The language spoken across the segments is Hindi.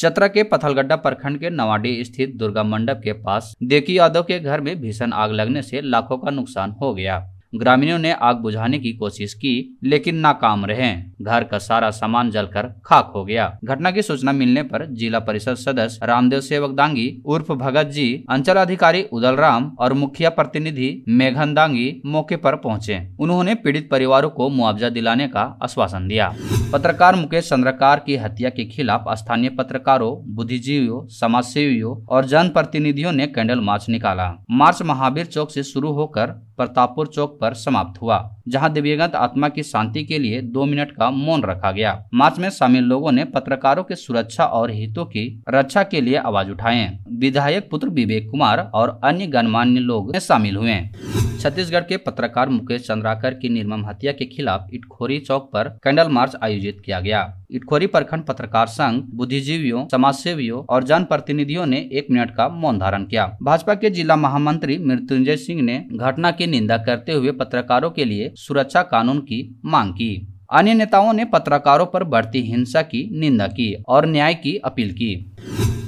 चतरा के पथलगड्डा प्रखंड के नवाडी स्थित दुर्गा मंडप के पास देकी यादव के घर में भीषण आग लगने से लाखों का नुकसान हो गया। ग्रामीणों ने आग बुझाने की कोशिश की लेकिन नाकाम रहे। घर का सारा सामान जलकर खाक हो गया। घटना की सूचना मिलने पर जिला परिषद सदस्य रामदेव सेवक दांगी उर्फ भगत जी, अंचल अधिकारी उदल राम और मुखिया प्रतिनिधि मेघन दांगी मौके पर पहुंचे। उन्होंने पीड़ित परिवारों को मुआवजा दिलाने का आश्वासन दिया। पत्रकार मुकेश चंद्रकार की हत्या के खिलाफ स्थानीय पत्रकारों, बुद्धिजीवियों, समाजसेवियों और जनप्रतिनिधियों ने कैंडल मार्च निकाला। मार्च महावीर चौक से शुरू होकर प्रतापपुर चौक पर समाप्त हुआ, जहां दिव्यगत आत्मा की शांति के लिए 2 मिनट का मौन रखा गया। मार्च में शामिल लोगों ने पत्रकारों के सुरक्षा और हितों की रक्षा के लिए आवाज उठाए। विधायक पुत्र विवेक कुमार और अन्य गणमान्य लोग शामिल हुए। छत्तीसगढ़ के पत्रकार मुकेश चंद्राकर की निर्मम हत्या के खिलाफ इटखोरी चौक पर कैंडल मार्च आयोजित किया गया। इटखोरी प्रखंड पत्रकार संघ, बुद्धिजीवियों, समाजसेवियों और जनप्रतिनिधियों ने 1 मिनट का मौन धारण किया। भाजपा के जिला महामंत्री मृत्युंजय सिंह ने घटना की निंदा करते हुए पत्रकारों के लिए सुरक्षा कानून की मांग की। अन्य नेताओं ने पत्रकारों पर बढ़ती हिंसा की निंदा की और न्याय की अपील की।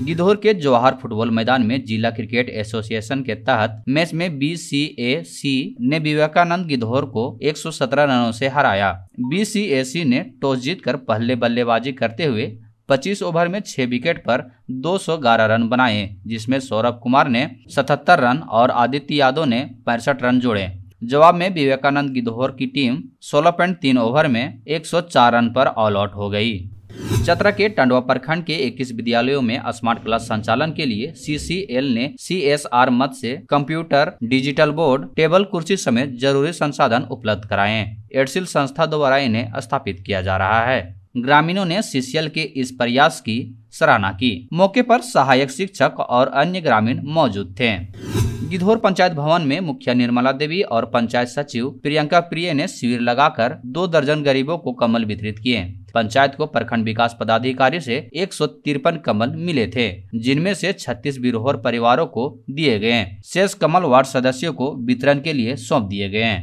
गिद्धौर के जवाहर फुटबॉल मैदान में जिला क्रिकेट एसोसिएशन के तहत मैच में BCAC ने विवेकानंद गिद्धौर को 117 रनों से हराया। BCAC ने टॉस जीतकर पहले बल्लेबाजी करते हुए 25 ओवर में 6 विकेट पर 211 रन बनाए, जिसमें सौरभ कुमार ने 77 रन और आदित्य यादव ने 65 रन जोड़े। जवाब में विवेकानंद गिद्धौर की टीम 16.3 ओवर में 104 रन पर ऑल आउट हो गई। चतरा के टंडवा प्रखंड के 21 विद्यालयों में स्मार्ट क्लास संचालन के लिए CCL ने CSR मद से कंप्यूटर, डिजिटल बोर्ड, टेबल कुर्सी समेत जरूरी संसाधन उपलब्ध कराए। एडसिल संस्था द्वारा इन्हें स्थापित किया जा रहा है। ग्रामीणों ने CCL के इस प्रयास की सराहना की। मौके पर सहायक शिक्षक और अन्य ग्रामीण मौजूद थे। गिद्धौर पंचायत भवन में मुखिया निर्मला देवी और पंचायत सचिव प्रियंका प्रिय ने शिविर लगाकर 2 दर्जन गरीबों को कमल वितरित किए। पंचायत को प्रखंड विकास पदाधिकारी से 153 कमल मिले थे, जिनमें से 36 बिरहोर परिवारों को दिए गए। शेष कमल वार्ड सदस्यों को वितरण के लिए सौंप दिए गए।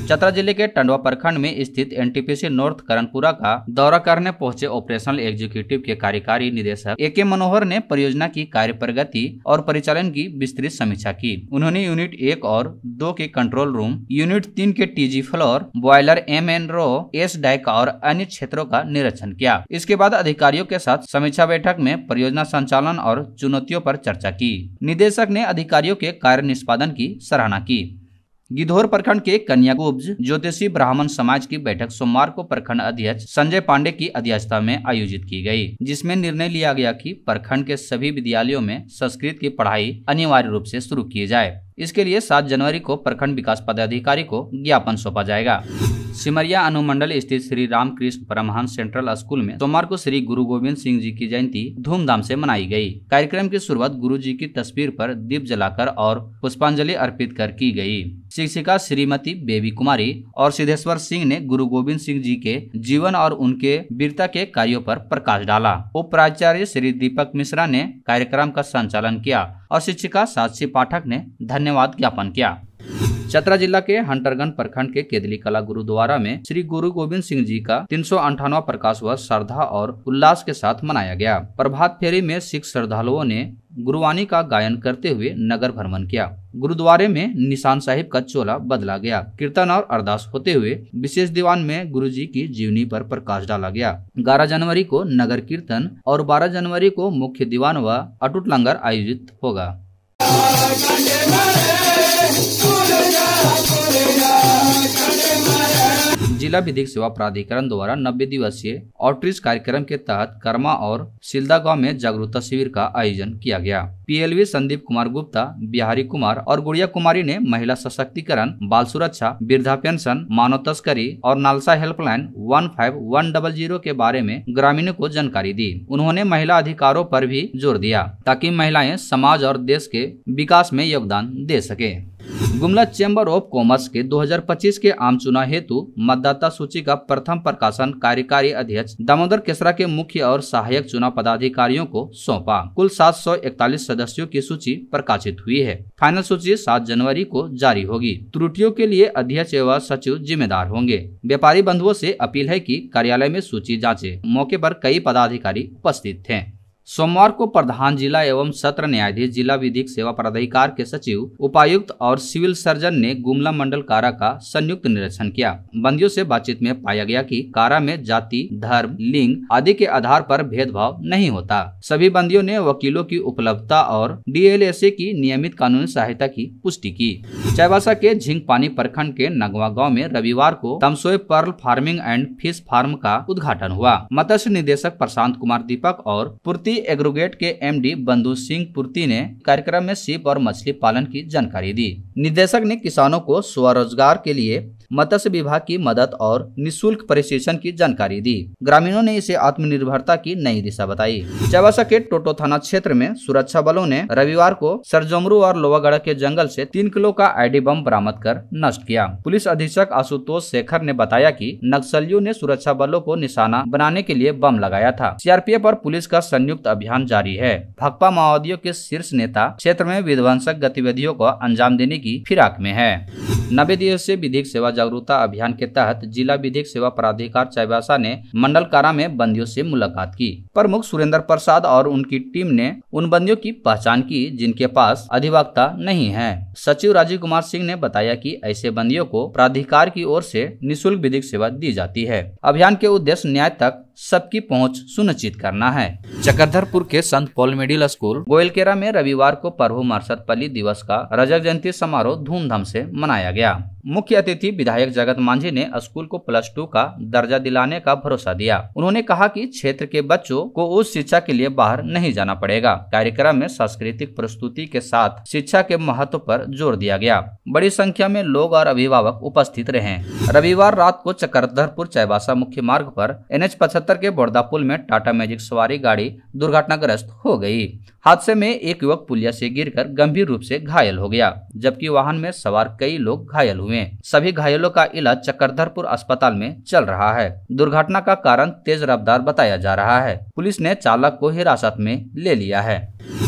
चतरा जिले के टंडवा प्रखंड में स्थित NTPC नॉर्थ करणपुरा का दौरा करने पहुंचे ऑपरेशनल एग्जीक्यूटिव के कार्यकारी निदेशक AK मनोहर ने परियोजना की कार्य प्रगति और परिचालन की विस्तृत समीक्षा की। उन्होंने यूनिट 1 और 2 के कंट्रोल रूम, यूनिट 3 के TG फ्लोर, बॉयलर MN रो, S डैक और अन्य क्षेत्रों का निरीक्षण किया। इसके बाद अधिकारियों के साथ समीक्षा बैठक में परियोजना संचालन और चुनौतियों पर चर्चा की। निदेशक ने अधिकारियों के कार्य निष्पादन की सराहना की। गिद्धौर प्रखंड के कन्याकुब्ज ज्योतिषी ब्राह्मण समाज की बैठक सोमवार को प्रखंड अध्यक्ष संजय पांडे की अध्यक्षता में आयोजित की गई, जिसमें निर्णय लिया गया कि प्रखंड के सभी विद्यालयों में संस्कृत की पढ़ाई अनिवार्य रूप से शुरू की जाए। इसके लिए 7 जनवरी को प्रखंड विकास पदाधिकारी को ज्ञापन सौंपा जाएगा। सिमरिया अनुमंडल स्थित श्री रामकृष्ण परमहंस सेंट्रल स्कूल में सोमवार को श्री गुरु गोविंद सिंह जी की जयंती धूमधाम से मनाई गई। कार्यक्रम की शुरुआत गुरु जी की तस्वीर पर दीप जलाकर और पुष्पांजलि अर्पित कर की गई। शिक्षिका श्रीमती बेबी कुमारी और सिद्धेश्वर सिंह ने गुरु गोविंद सिंह जी के जीवन और उनके वीरता के कार्यों पर प्रकाश डाला। उप प्राचार्य श्री दीपक मिश्रा ने कार्यक्रम का संचालन किया और शिक्षिका साक्षी पाठक ने धन्यवाद ज्ञापन किया। चतरा जिला के हंटरगंज प्रखंड के केदली कला गुरुद्वारा में श्री गुरु गोविंद सिंह जी का 358वां प्रकाश वर्ष श्रद्धा और उल्लास के साथ मनाया गया। प्रभात फेरी में सिख श्रद्धालुओं ने गुरुवाणी का गायन करते हुए नगर भ्रमण किया। गुरुद्वारे में निशान साहिब का चोला बदला गया। कीर्तन और अरदास होते हुए विशेष दीवान में गुरु जी की जीवनी पर प्रकाश डाला गया। 11 जनवरी को नगर कीर्तन और 12 जनवरी को मुख्य दीवान व अटूट लंगर आयोजित होगा। जिला विधिक सेवा प्राधिकरण द्वारा 90 दिवसीय आउटरीच कार्यक्रम के तहत कर्मा और सिलदा गांव में जागरूकता शिविर का आयोजन किया गया। PLV संदीप कुमार गुप्ता, बिहारी कुमार और गुड़िया कुमारी ने महिला सशक्तिकरण, बाल सुरक्षा, वृद्धा पेंशन, मानव तस्करी और नालसा हेल्पलाइन 15100 के बारे में ग्रामीणों को जानकारी दी। उन्होंने महिला अधिकारों पर भी जोर दिया ताकि महिलाएं समाज और देश के विकास में योगदान दे सके। गुमला चैम्बर ऑफ कॉमर्स के 2025 के आम चुनाव हेतु मतदाता सूची का प्रथम प्रकाशन कार्यकारी अध्यक्ष दामोदर केसरा के मुख्य और सहायक चुनाव पदाधिकारियों को सौंपा। कुल 741 सदस्यों की सूची प्रकाशित हुई है। फाइनल सूची 7 जनवरी को जारी होगी। त्रुटियों के लिए अध्यक्ष एवं सचिव जिम्मेदार होंगे। व्यापारी बंधुओं से अपील है कि कार्यालय में सूची जांचें। मौके पर कई पदाधिकारी उपस्थित थे। सोमवार को प्रधान जिला एवं सत्र न्यायाधीश जिला विधिक सेवा प्राधिकार के सचिव, उपायुक्त और सिविल सर्जन ने गुमला मंडल कारा का संयुक्त निरीक्षण किया। बंदियों से बातचीत में पाया गया कि कारा में जाति, धर्म, लिंग आदि के आधार पर भेदभाव नहीं होता। सभी बंदियों ने वकीलों की उपलब्धता और DLSA की नियमित कानूनी सहायता की पुष्टि की। चाईबासा के झिंकपानी प्रखंड के नगवा गांव में रविवार को तमसोय pearl farming and fish farm का उद्घाटन हुआ। मत्स्य निदेशक प्रशांत कुमार दीपक और पूर्ति एग्रोगेट के MD बंधु सिंह पूर्ति ने कार्यक्रम में सीप और मछली पालन की जानकारी दी। निदेशक ने किसानों को स्वरोजगार के लिए मत्स्य विभाग की मदद और निःशुल्क प्रशिक्षण की जानकारी दी। ग्रामीणों ने इसे आत्मनिर्भरता की नई दिशा बताई। चाईबासा के टोटो थाना क्षेत्र में सुरक्षा बलों ने रविवार को सरजोमरू और लोहागढ़ के जंगल से 3 किलो का ID बम बरामद कर नष्ट किया। पुलिस अधीक्षक आशुतोष शेखर ने बताया कि नक्सलियों ने सुरक्षा बलों को निशाना बनाने के लिए बम लगाया था। CRPF और पुलिस का संयुक्त अभियान जारी है। भाकपा माओवादियों के शीर्ष नेता क्षेत्र में विध्वंसक गतिविधियों को अंजाम देने की फिराक में है। 90 दिवसीय विधिक सेवा जागरूकता अभियान के तहत जिला विधिक सेवा प्राधिकार चाईबासा ने मंडल कारा में बंदियों से मुलाकात की। प्रमुख सुरेंद्र प्रसाद और उनकी टीम ने उन बंदियों की पहचान की जिनके पास अधिवक्ता नहीं है। सचिव राजीव कुमार सिंह ने बताया कि ऐसे बंदियों को प्राधिकार की ओर से निःशुल्क विधिक सेवा दी जाती है। अभियान के उद्देश्य न्याय तक सबकी पहुंच सुनिश्चित करना है। चक्रधरपुर के संत पॉल मिडिल स्कूल गोयलकेरा में रविवार को प्रभु मरसतपल्ली दिवस का रजत जयंती समारोह धूमधाम से मनाया गया। मुख्य अतिथि विधायक जगत मांझी ने स्कूल को +2 का दर्जा दिलाने का भरोसा दिया। उन्होंने कहा कि क्षेत्र के बच्चों को उच्च शिक्षा के लिए बाहर नहीं जाना पड़ेगा। कार्यक्रम में सांस्कृतिक प्रस्तुति के साथ शिक्षा के महत्व पर जोर दिया गया। बड़ी संख्या में लोग और अभिभावक उपस्थित रहे। रविवार रात को चक्रधरपुर चाईबासा मुख्य मार्ग पर NH 75 के बोर्दा पुल में टाटा मैजिक सवारी गाड़ी दुर्घटनाग्रस्त हो गई। हादसे में एक युवक पुलिया से गिरकर गंभीर रूप से घायल हो गया, जबकि वाहन में सवार कई लोग घायल हुए। सभी घायलों का इलाज चक्रधरपुर अस्पताल में चल रहा है। दुर्घटना का कारण तेज रफ्तार बताया जा रहा है। पुलिस ने चालक को हिरासत में ले लिया है।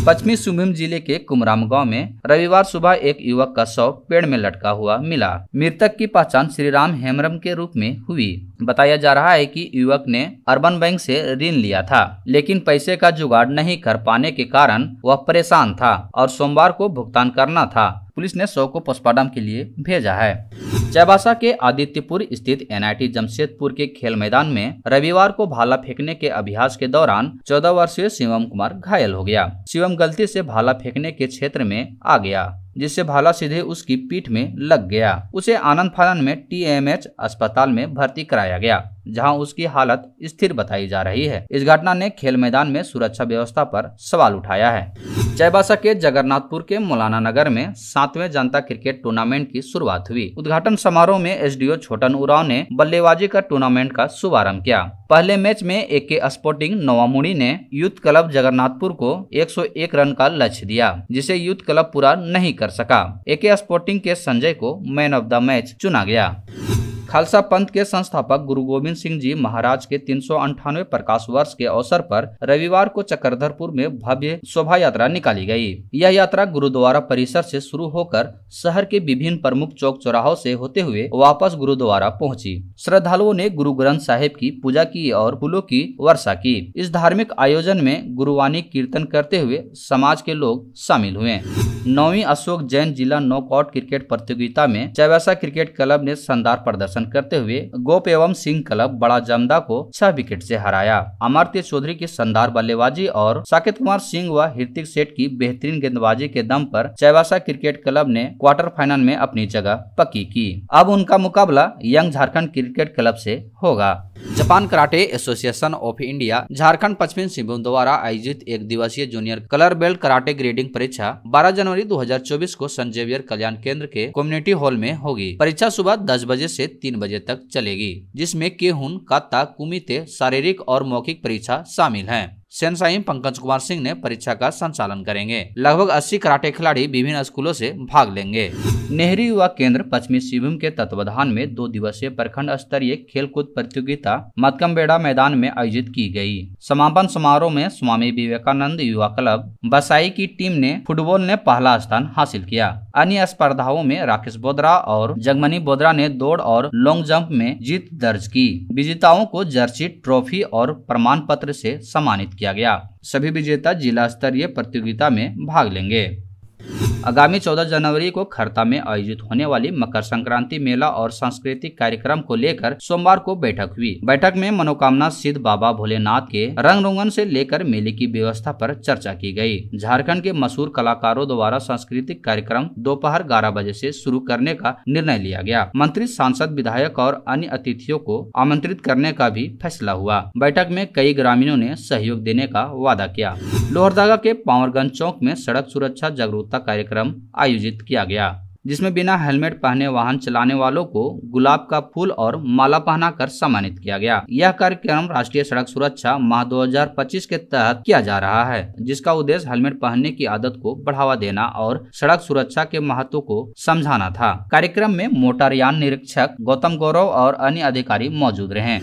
पश्चिमी सिंहभूम जिले के कुमराम गांव में रविवार सुबह एक युवक का शव पेड़ में लटका हुआ मिला। मृतक की पहचान श्रीराम हेमरम के रूप में हुई। बताया जा रहा है कि युवक ने अर्बन बैंक से ऋण लिया था, लेकिन पैसे का जुगाड़ नहीं कर पाने के कारण वह परेशान था और सोमवार को भुगतान करना था। पुलिस ने शव को पोस्टमार्टम के लिए भेजा है। चाईबासा के आदित्यपुर स्थित NIT जमशेदपुर के खेल मैदान में रविवार को भाला फेंकने के अभ्यास के दौरान 14 वर्षीय शिवम कुमार घायल हो गया। शिवम गलती से भाला फेंकने के क्षेत्र में आ गया, जिससे भाला सीधे उसकी पीठ में लग गया। उसे आनंद फानन में TMH अस्पताल में भर्ती कराया गया, जहां उसकी हालत स्थिर बताई जा रही है। इस घटना ने खेल मैदान में सुरक्षा व्यवस्था पर सवाल उठाया है। चाईबासा के जगन्नाथपुर के मौलाना नगर में 7वें जनता क्रिकेट टूर्नामेंट की शुरुआत हुई। उद्घाटन समारोह में SDO छोटन उरांव ने बल्लेबाजी का टूर्नामेंट का शुभारंभ किया। पहले मैच में AK स्पोर्टिंग नवामुड़ी ने यूथ क्लब जगन्नाथपुर को 101 रन का लक्ष्य दिया, जिसे यूथ क्लब पूरा नहीं कर सका। AK स्पोर्टिंग के संजय को मैन ऑफ द मैच चुना गया। खालसा पंथ के संस्थापक गुरु गोविंद सिंह जी महाराज के 398वें प्रकाश वर्ष के अवसर पर रविवार को चक्रधरपुर में भव्य शोभा यात्रा निकाली गई। यह यात्रा गुरुद्वारा परिसर से शुरू होकर शहर के विभिन्न प्रमुख चौक चौराहों से होते हुए वापस गुरुद्वारा पहुंची। श्रद्धालुओं ने गुरु ग्रंथ साहिब की पूजा की और फूलों की वर्षा की। इस धार्मिक आयोजन में गुरुवाणी कीर्तन करते हुए समाज के लोग शामिल हुए। 9वीं अशोक जैन जिला नॉकआउट क्रिकेट प्रतियोगिता में चाईबासा क्रिकेट क्लब ने शानदार प्रदर्शन करते हुए गोप एवं सिंह क्लब बड़ा जमदा को 6 विकेट से हराया। अमर्त्य चौधरी की शानदार बल्लेबाजी और साकेत कुमार सिंह व ऋतिक सेठ की बेहतरीन गेंदबाजी के दम पर चाईबासा क्रिकेट क्लब ने क्वार्टर फाइनल में अपनी जगह पक्की की। अब उनका मुकाबला यंग झारखंड क्रिकेट क्लब से होगा। Japan karate association of India Jharkhand पश्चिमी सिंहभूम द्वारा आयोजित 1 दिवसीय junior colour belt karate grading परीक्षा 12 जनवरी 2024 को संत जेवियर कल्याण केंद्र के कम्युनिटी हॉल में होगी। परीक्षा सुबह 10 बजे से 3 बजे तक चलेगी, जिसमें केहुन, काता, कुमिते शारीरिक और मौखिक परीक्षा शामिल है। सेनसाई पंकज कुमार सिंह ने परीक्षा का संचालन करेंगे। लगभग 80 कराटे खिलाड़ी विभिन्न स्कूलों से भाग लेंगे। नेहरू युवा केंद्र पश्चिमी सिंहभूम के तत्वाधान में 2 दिवसीय प्रखंड स्तरीय खेलकूद प्रतियोगिता मतकमबेड़ा मैदान में आयोजित की गई। समापन समारोह में स्वामी विवेकानंद युवा क्लब बसाई की टीम ने फुटबॉल ने पहला स्थान हासिल किया। अन्य स्पर्धाओं में राकेश बोद्रा और जगमनी बोद्रा ने दौड़ और लॉन्ग जंप में जीत दर्ज की। विजेताओं को जर्सी, ट्रॉफी और प्रमाण पत्र से सम्मानित किया गया। सभी विजेता जिला स्तरीय प्रतियोगिता में भाग लेंगे। आगामी 14 जनवरी को खरता में आयोजित होने वाली मकर संक्रांति मेला और सांस्कृतिक कार्यक्रम को लेकर सोमवार को बैठक हुई। बैठक में मनोकामना सिद्ध बाबा भोलेनाथ के रंग रोगन से लेकर मेले की व्यवस्था पर चर्चा की गई। झारखंड के मशहूर कलाकारों द्वारा सांस्कृतिक कार्यक्रम दोपहर 11 बजे से शुरू करने का निर्णय लिया गया। मंत्री, सांसद, विधायक और अन्य अतिथियों को आमंत्रित करने का भी फैसला हुआ। बैठक में कई ग्रामीणों ने सहयोग देने का वादा किया। लोहरदगा के पावरगंज चौक में सड़क सुरक्षा जागरूकता कार्यक्रम आयोजित किया गया, जिसमें बिना हेलमेट पहने वाहन चलाने वालों को गुलाब का फूल और माला पहनाकर सम्मानित किया गया। यह कार्यक्रम राष्ट्रीय सड़क सुरक्षा माह 2025 के तहत किया जा रहा है, जिसका उद्देश्य हेलमेट पहनने की आदत को बढ़ावा देना और सड़क सुरक्षा के महत्व को समझाना था। कार्यक्रम में मोटरयान निरीक्षक गौतम गौरव और अन्य अधिकारी मौजूद रहे।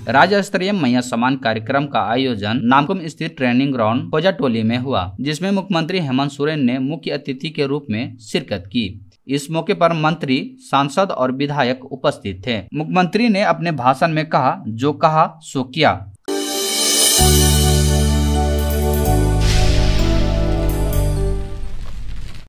राज्य स्तरीय मैया सम्मान कार्यक्रम का आयोजन नामकुम स्थित ट्रेनिंग ग्राउंड खोजाटोली में हुआ, जिसमें मुख्यमंत्री हेमंत सोरेन ने मुख्य अतिथि के रूप में शिरकत की। इस मौके पर मंत्री, सांसद और विधायक उपस्थित थे। मुख्यमंत्री ने अपने भाषण में कहा, जो कहा सो किया,